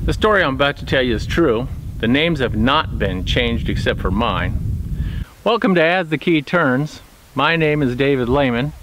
The story I'm about to tell you is true. The names have not been changed except for mine. Welcome to As the Key Turns. My name is David Lehman,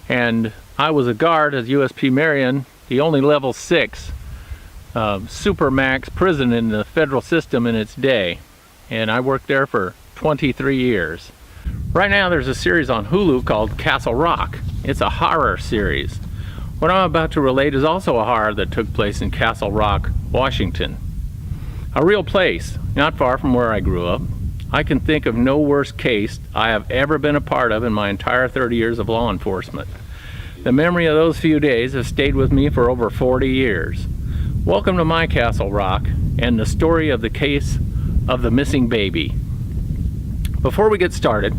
and I was a guard at USP Marion, the only level 6 Supermax prison in the federal system in its day. And I worked there for 23 years. Right now there's a series on Hulu called Castle Rock. It's a horror series. What I'm about to relate is also a horror that took place in Castle Rock, Washington. A real place, not far from where I grew up. I can think of no worse case I have ever been a part of in my entire 30 years of law enforcement. The memory of those few days has stayed with me for over 40 years. Welcome to my Castle Rock and the story of the case of the missing baby. Before we get started,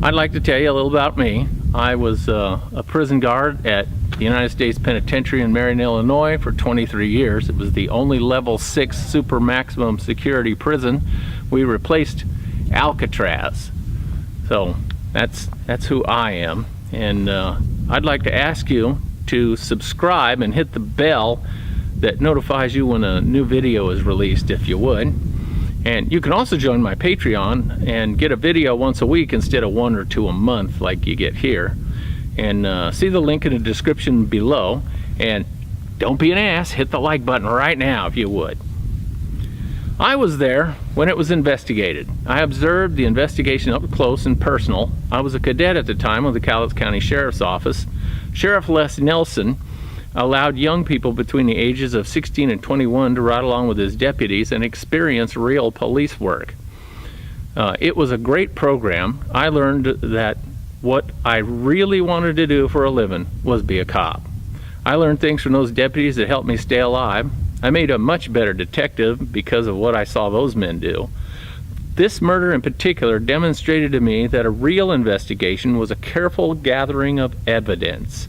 I'd like to tell you a little about me. I was a prison guard at the United States Penitentiary in Marion, Illinois for 23 years. It was the only level 6 super maximum security prison. We replaced Alcatraz. So that's who I am. And I'd like to ask you to subscribe and hit the bell that notifies you when a new video is released, if you would. And you can also join my Patreon and get a video once a week instead of 1 or 2 a month like you get here. And see the link in the description below. And don't be an ass, hit the like button right now if you would. I was there when it was investigated. I observed the investigation up close and personal. I was a cadet at the time with the Cadet County Sheriff's Office. Sheriff Les Nelson allowed young people between the ages of 16 and 21 to ride along with his deputies and experience real police work. It was a great program. I learned that what I really wanted to do for a living was be a cop. I learned things from those deputies that helped me stay alive. I made a much better detective because of what I saw those men do. This murder in particular demonstrated to me that a real investigation was a careful gathering of evidence.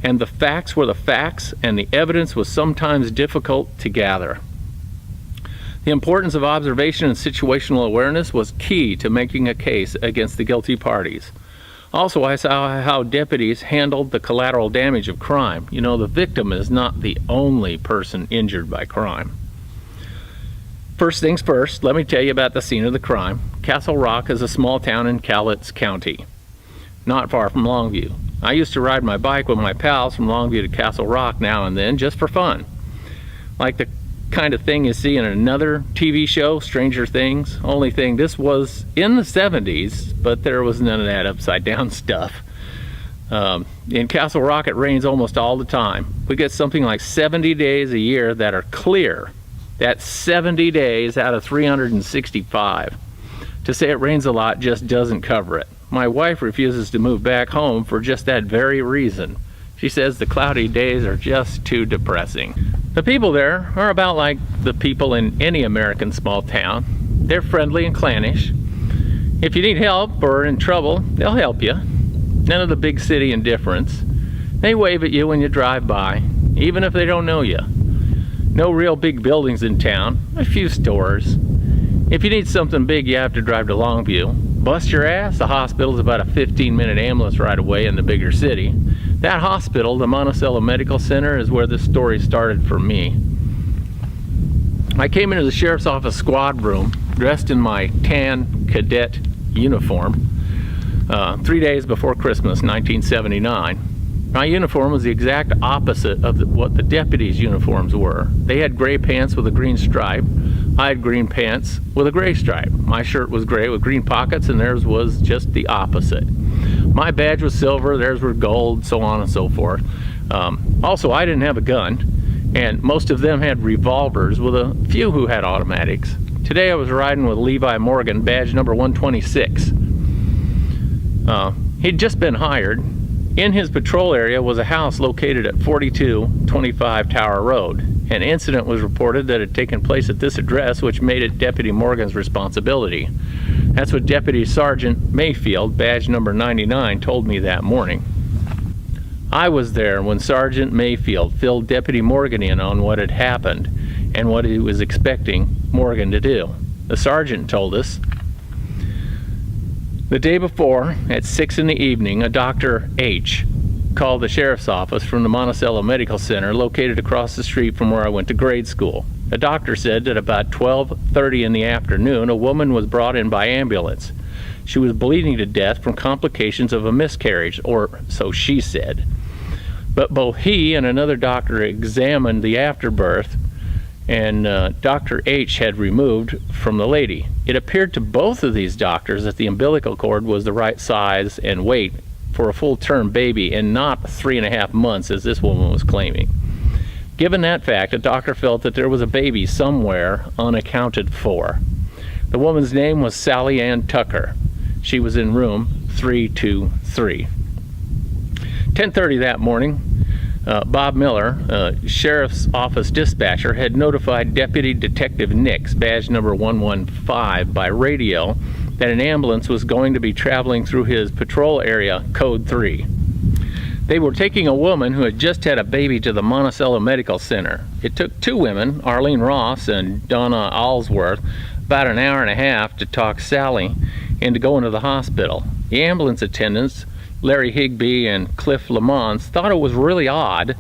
And the facts were the facts, and the evidence was sometimes difficult to gather. The importance of observation and situational awareness was key to making a case against the guilty parties. Also, I saw how deputies handled the collateral damage of crime. You know, the victim is not the only person injured by crime. First things first, let me tell you about the scene of the crime. Castle Rock is a small town in Cadet County, not far from Longview. I used to ride my bike with my pals from Longview to Castle Rock now and then, just for fun. Like the kind of thing you see in another TV show, Stranger Things. Only thing, this was in the 70s, but there was none of that upside down stuff. In Castle Rock, it rains almost all the time. We get something like 70 days a year that are clear. That's 70 days out of 365. To say it rains a lot just doesn't cover it. My wife refuses to move back home for just that very reason. She says the cloudy days are just too depressing. The people there are about like the people in any American small town. They're friendly and clannish. If you need help or are in trouble, they'll help you. None of the big city indifference. They wave at you when you drive by, even if they don't know you. No real big buildings in town, a few stores. If you need something big, you have to drive to Longview. Bust your ass, the hospital's about a 15-minute ambulance ride away in the bigger city. That hospital, the Monticello Medical Center, is where this story started for me. I came into the sheriff's office squad room dressed in my tan cadet uniform 3 days before Christmas, 1979. My uniform was the exact opposite of what the deputies' uniforms were. They had gray pants with a green stripe. I had green pants with a gray stripe. My shirt was gray with green pockets, and theirs was just the opposite. My badge was silver, theirs were gold, so on and so forth. Also, I didn't have a gun, and most of them had revolvers, with a few who had automatics. Today I was riding with Levi Morgan, badge number 126. He'd just been hired. In his patrol area was a house located at 4225 Tower Road. An incident was reported that had taken place at this address, which made it Deputy Morgan's responsibility. That's what Deputy Sergeant Mayfield, badge number 99, told me that morning. I was there when Sergeant Mayfield filled Deputy Morgan in on what had happened and what he was expecting Morgan to do. The sergeant told us, the day before, at 6 in the evening, a Dr. H called the sheriff's office from the Monticello Medical Center, located across the street from where I went to grade school. A doctor said that about 12:30 in the afternoon, a woman was brought in by ambulance. She was bleeding to death from complications of a miscarriage, or so she said. But both he and another doctor examined the afterbirth, and Dr. H had removed from the lady. It appeared to both of these doctors that the umbilical cord was the right size and weight for a full-term baby and not 3.5 months as this woman was claiming. Given that fact, the doctor felt that there was a baby somewhere unaccounted for. The woman's name was Sally Ann Tucker. She was in room 323. 10:30 that morning, Bob Miller, sheriff's office dispatcher, had notified Deputy Detective Nix, badge number 115, by radio that an ambulance was going to be traveling through his patrol area, code 3. They were taking a woman who had just had a baby to the Monticello Medical Center. It took two women, Arlene Ross and Donna Allsworth, about an hour and a half to talk Sally into going to the hospital. The ambulance attendants, Larry Higbee and Cliff Lamont, thought it was really odd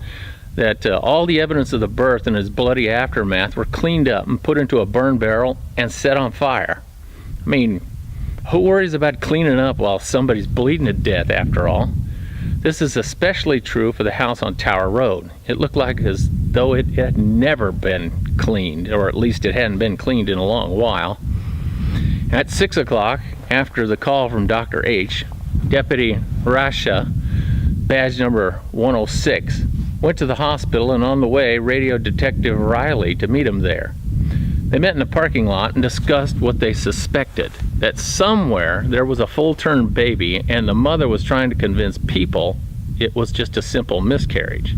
that all the evidence of the birth and its bloody aftermath were cleaned up and put into a burn barrel and set on fire. I mean, who worries about cleaning up while somebody's bleeding to death, after all? This is especially true for the house on Tower Road. It looked like as though it had never been cleaned, or at least it hadn't been cleaned in a long while. At 6 o'clock, after the call from Dr. H, Deputy Rasha, badge number 106, went to the hospital, and on the way radioed Detective Riley to meet him there. They met in the parking lot and discussed what they suspected, that somewhere there was a full-term baby and the mother was trying to convince people it was just a simple miscarriage.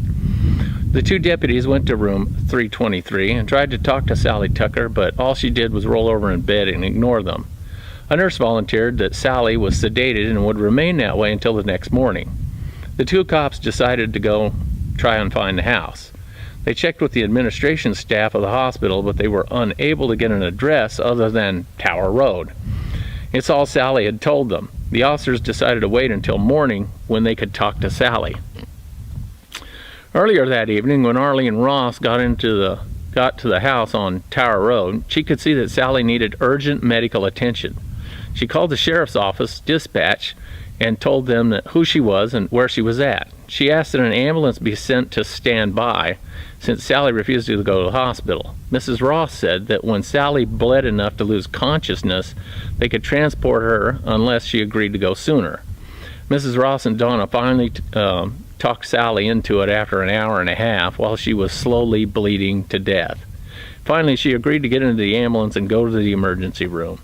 The two deputies went to room 323 and tried to talk to Sally Tucker, but all she did was roll over in bed and ignore them. A nurse volunteered that Sally was sedated and would remain that way until the next morning. The two cops decided to go try and find the house. They checked with the administration staff of the hospital, but they were unable to get an address other than Tower Road. It's all Sally had told them. The officers decided to wait until morning when they could talk to Sally. Earlier that evening, when Arlene Ross got to the house on Tower Road, she could see that Sally needed urgent medical attention. She called the sheriff's office dispatch and told them who she was and where she was at. She asked that an ambulance be sent to stand by, since Sally refused to go to the hospital. Mrs. Ross said that when Sally bled enough to lose consciousness, they could transport her unless she agreed to go sooner. Mrs. Ross and Donna finally talked Sally into it after an hour and a half while she was slowly bleeding to death. Finally, she agreed to get into the ambulance and go to the emergency room.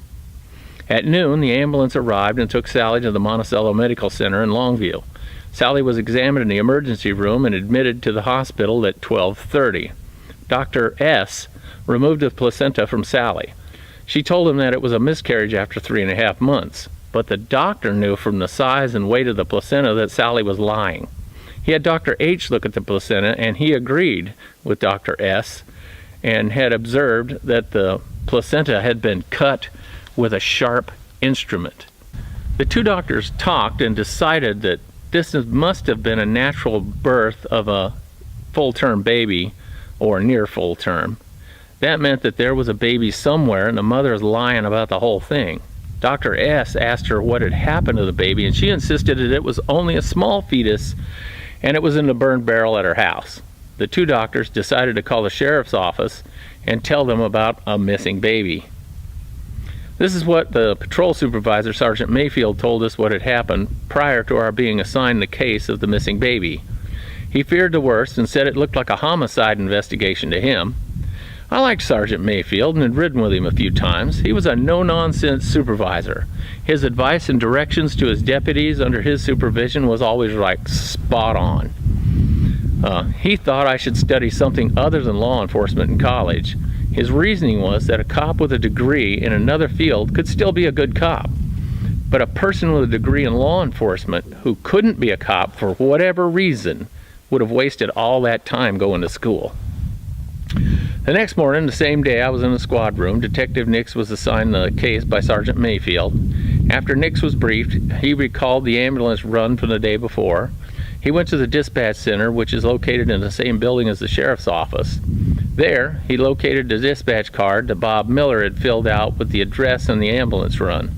At noon, the ambulance arrived and took Sally to the Monticello Medical Center in Longview. Sally was examined in the emergency room and admitted to the hospital at 12:30. Dr. S. removed the placenta from Sally. She told him that it was a miscarriage after 3.5 months, but the doctor knew from the size and weight of the placenta that Sally was lying. He had Dr. H look at the placenta, and he agreed with Dr. S and had observed that the placenta had been cut with a sharp instrument. The two doctors talked and decided that this must have been a natural birth of a full-term baby, or near full-term. That meant that there was a baby somewhere and the mother is lying about the whole thing. Dr. S asked her what had happened to the baby, and she insisted that it was only a small fetus and it was in the burned barrel at her house. The two doctors decided to call the sheriff's office and tell them about a missing baby. This is what the patrol supervisor, Sergeant Mayfield, told us what had happened prior to our being assigned the case of the missing baby. He feared the worst and said it looked like a homicide investigation to him. I liked Sergeant Mayfield and had ridden with him a few times. He was a no-nonsense supervisor. His advice and directions to his deputies under his supervision was always like spot on. He thought I should study something other than law enforcement in college. His reasoning was that a cop with a degree in another field could still be a good cop. But a person with a degree in law enforcement who couldn't be a cop for whatever reason would have wasted all that time going to school. The next morning, the same day I was in the squad room, Detective Nix was assigned the case by Sergeant Mayfield. After Nix was briefed, he recalled the ambulance run from the day before. He went to the dispatch center, which is located in the same building as the sheriff's office. There, he located the dispatch card that Bob Miller had filled out with the address and the ambulance run.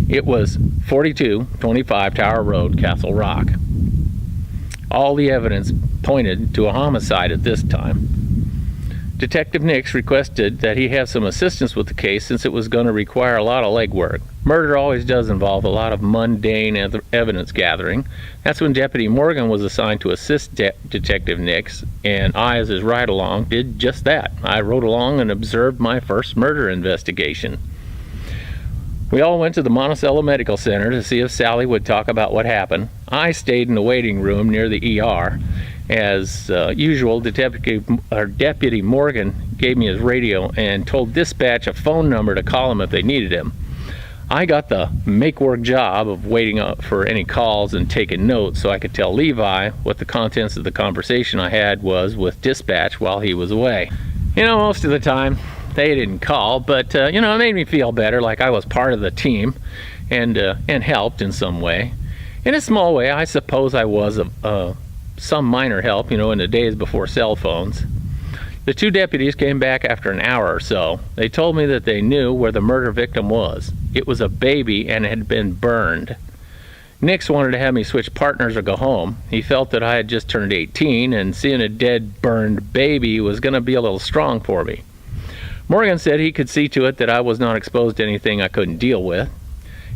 It was 4225 Tower Road, Castle Rock. All the evidence pointed to a homicide at this time. Detective Nix requested that he have some assistance with the case since it was going to require a lot of legwork. Murder always does involve a lot of mundane evidence gathering. That's when Deputy Morgan was assigned to assist Detective Nix, and I, as his ride-along, did just that. I rode along and observed my first murder investigation. We all went to the Monticello Medical Center to see if Sally would talk about what happened. I stayed in the waiting room near the ER. As usual, Deputy Morgan gave me his radio and told dispatch a phone number to call him if they needed him. I got the make-work job of waiting up for any calls and taking notes so I could tell Levi what the contents of the conversation I had was with dispatch while he was away. You know, most of the time they didn't call, but you know, it made me feel better, like I was part of the team and helped in some way. In a small way, I suppose I was some minor help, you know, in the days before cell phones. The two deputies came back after an hour or so. They told me that they knew where the murder victim was. It was a baby and had been burned. Nix wanted to have me switch partners or go home. He felt that I had just turned 18 and seeing a dead, burned baby was going to be a little strong for me. Morgan said he could see to it that I was not exposed to anything I couldn't deal with.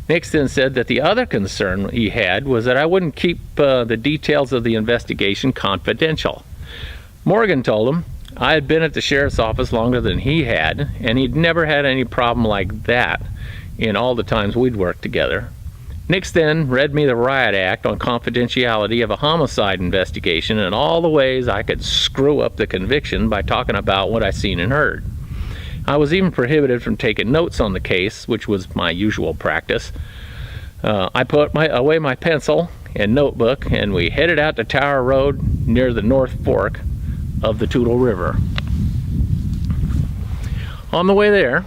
Nix then said that the other concern he had was that I wouldn't keep the details of the investigation confidential. Morgan told him I had been at the sheriff's office longer than he had, and he'd never had any problem like that in all the times we'd worked together. Nix then read me the Riot Act on confidentiality of a homicide investigation and all the ways I could screw up the conviction by talking about what I seen and heard. I was even prohibited from taking notes on the case, which was my usual practice. I put away my pencil and notebook, and we headed out to Tower Road near the North Fork of the Toutle River. On the way there,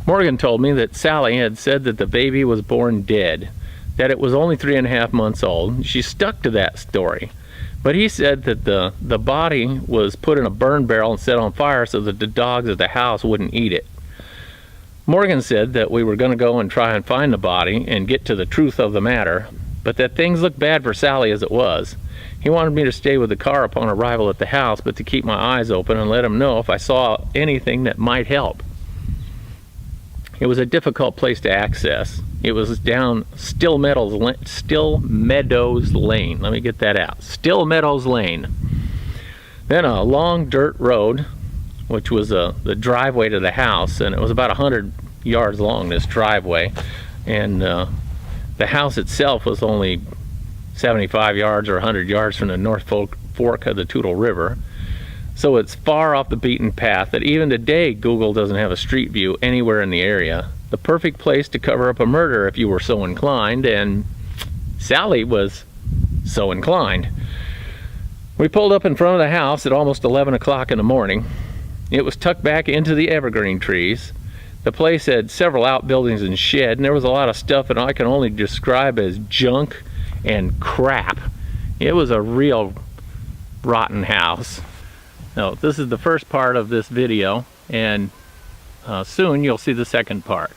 Morgan told me that Sally had said that the baby was born dead, that it was only 3.5 months old. She stuck to that story. But he said that the body was put in a burn barrel and set on fire so that the dogs at the house wouldn't eat it. Morgan said that we were going to go and try and find the body and get to the truth of the matter, but that things looked bad for Sally as it was. He wanted me to stay with the car upon arrival at the house, but to keep my eyes open and let him know if I saw anything that might help. It was a difficult place to access. It was down Still Meadows Lane. Let me get that out. Still Meadows Lane. Then a long dirt road, which was the driveway to the house, and it was about 100 yards long, this driveway. And the house itself was only 75 yards or 100 yards from the North Fork of the Toutle River. So it's far off the beaten path that even today Google doesn't have a street view anywhere in the area. The perfect place to cover up a murder if you were so inclined, and Sally was so inclined. We pulled up in front of the house at almost 11 o'clock in the morning. It was tucked back into the evergreen trees. The place had several outbuildings and shed, and there was a lot of stuff that I can only describe as junk and crap. It was a real rotten house. Now, this is the first part of this video, and soon you'll see the second part.